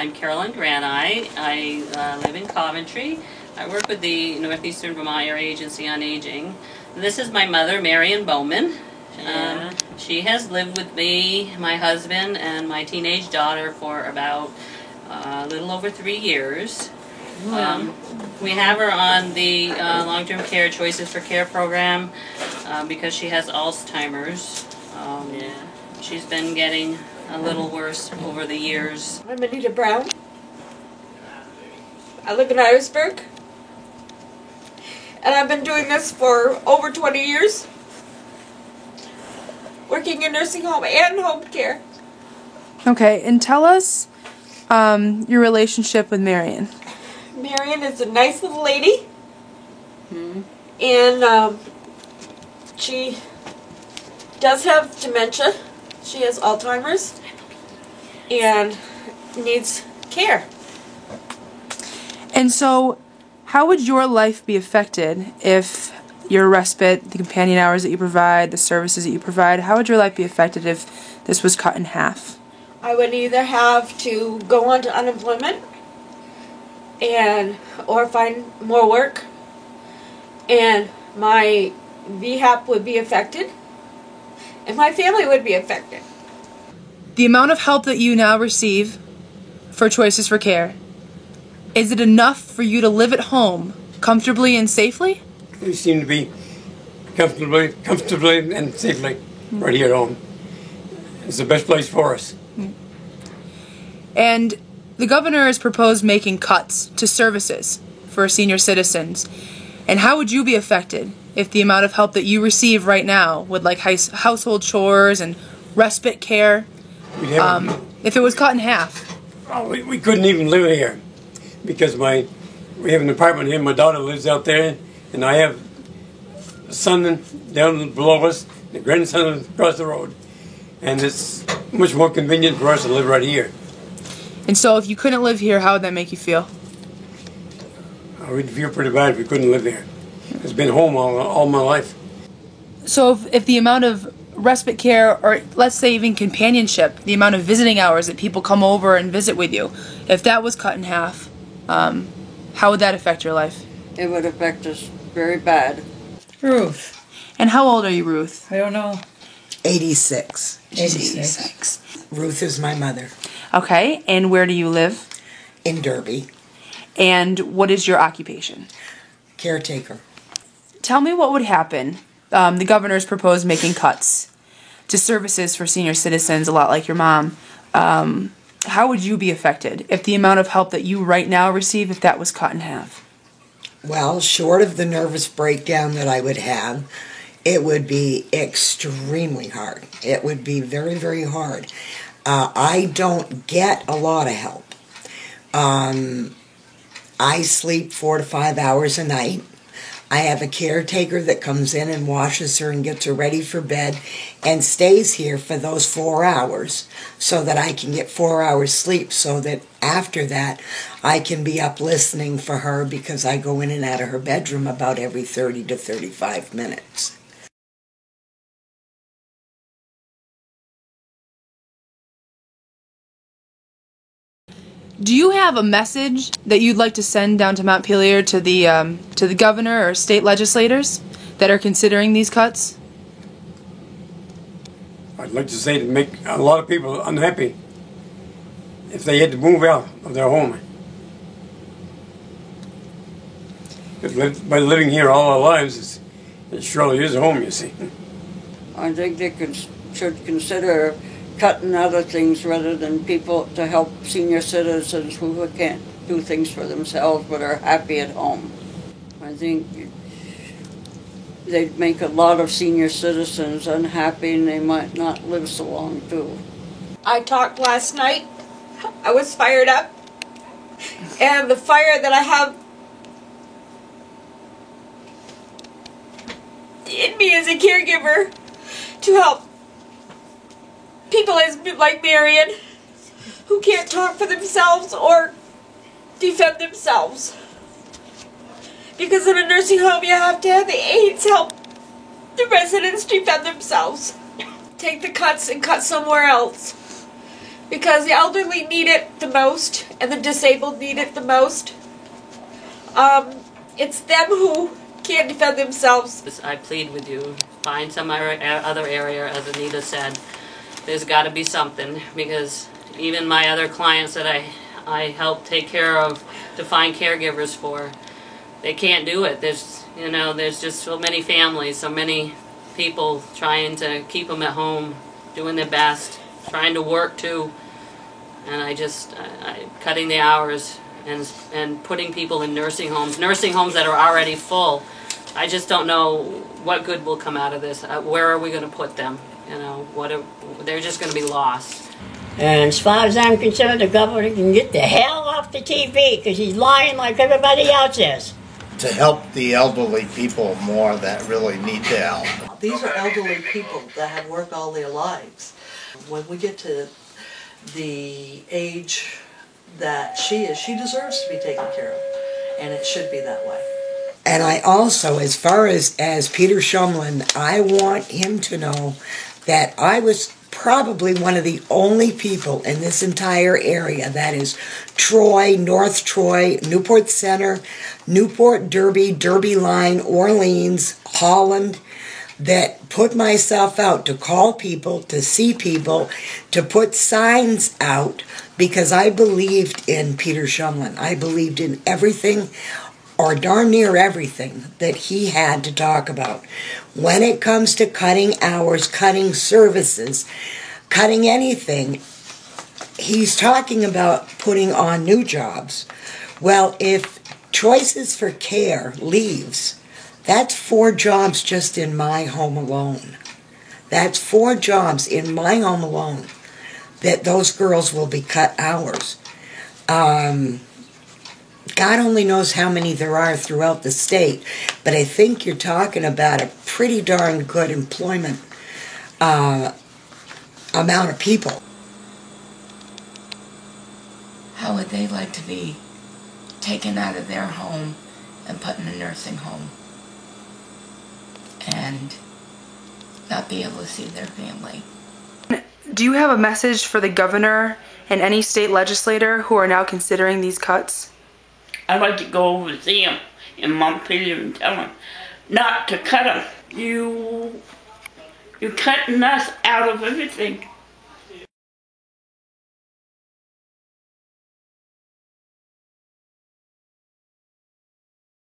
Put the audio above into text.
I'm Carolyn Granai. I live in Coventry. I work with the Northeastern Vermont Area Agency on Aging. This is my mother, Marion Bowman. She has lived with me, my husband, and my teenage daughter for about a little over 3 years. We have her on the long-term care Choices for Care program because she has Alzheimer's. She's been getting a little worse over the years. I'm Anita Brown. I live in Irisburg. And I've been doing this for over 20 years. Working in nursing home and home care. Okay, and tell us your relationship with Marion. Marion is a nice little lady. And she does have dementia. She has Alzheimer's and needs care. And so, how would your life be affected if your respite, the companion hours that you provide, the services that you provide, how would your life be affected if this was cut in half? I would either have to go on to unemployment or find more work, and my VHAP would be affected, and my family would be affected. The amount of help that you now receive for Choices for Care, is it enough for you to live at home comfortably and safely? We seem to be comfortably and safely right here at home. It's the best place for us. And the governor has proposed making cuts to services for senior citizens. And how would you be affected if the amount of help that you receive right now with like household chores and respite care, if it was cut in half? Oh, we couldn't even live here because we have an apartment here. My daughter lives out there, and I have a son down below us, and a grandson across the road. And it's much more convenient for us to live right here. And so if you couldn't live here, how would that make you feel? We'd feel pretty bad if we couldn't live here. It's been home all my life. So if the amount of respite care, or let's say even companionship, the amount of visiting hours that people come over and visit with you, if that was cut in half, how would that affect your life? It would affect us very bad. Ruth. And how old are you, Ruth? I don't know. 86. She's 86. Ruth is my mother. Okay, and where do you live? In Derby. And what is your occupation? Caretaker. Tell me what would happen. The governor's proposed making cuts to services for senior citizens, a lot like your mom. How would you be affected if the amount of help that you right now receive, if that was cut in half? Well, short of the nervous breakdown that I would have, it would be extremely hard. It would be very, very hard. I don't get a lot of help. I sleep 4 to 5 hours a night. I have a caretaker that comes in and washes her and gets her ready for bed and stays here for those 4 hours so that I can get 4 hours sleep, so that after that I can be up listening for her, because I go in and out of her bedroom about every 30 to 35 minutes. Do you have a message that you'd like to send down to Montpelier to the governor or state legislators that are considering these cuts? I'd like to say to make a lot of people unhappy if they had to move out of their home. By living here all our lives, it surely is home, you see. I think they should consider cutting other things rather than people to help senior citizens who can't do things for themselves but are happy at home. I think they'd make a lot of senior citizens unhappy, and they might not live so long too. I talked last night. I was fired up. And the fire that I have in me as a caregiver to help people like Marion, who can't talk for themselves or defend themselves. Because in a nursing home you have to have the aides help the residents defend themselves. Take the cuts and cut somewhere else. because the elderly need it the most and the disabled need it the most. It's them who can't defend themselves. I plead with you, find some other area, as Anita said. There's got to be something, because even my other clients that I help take care of, to find caregivers for, they can't do it. There's just so many families, so many people trying to keep them at home, doing their best, trying to work too, and I cutting the hours and putting people in nursing homes that are already full. I just don't know what good will come out of this. Where are we going to put them? They're just going to be lost. And as far as I'm concerned, the governor can get the hell off the TV, because he's lying like everybody else is. To help the elderly people more that really need the help. These are elderly people that have worked all their lives. When we get to the age that she is, she deserves to be taken care of, and it should be that way. And I also, as far as Peter Shumlin, I want him to know that I was probably one of the only people in this entire area, that is Troy, North Troy, Newport Center, Newport, Derby, Derby Line, Orleans, Holland, that put myself out to call people, to see people, to put signs out, because I believed in Peter Shumlin. I believed in everything, or darn near everything, that he had to talk about. When it comes to cutting hours, cutting services, cutting anything, he's talking about putting on new jobs. Well, if Choices for Care leaves, that's 4 jobs just in my home alone. That's 4 jobs in my home alone that those girls will be cut hours. God only knows how many there are throughout the state, but I think you're talking about a pretty darn good employment amount of people. How would they like to be taken out of their home and put in a nursing home and not be able to see their family? Do you have a message for the governor and any state legislator who are now considering these cuts? I'd like to go over to see him in Montpelier and tell him not to cut them. You're cutting us out of everything.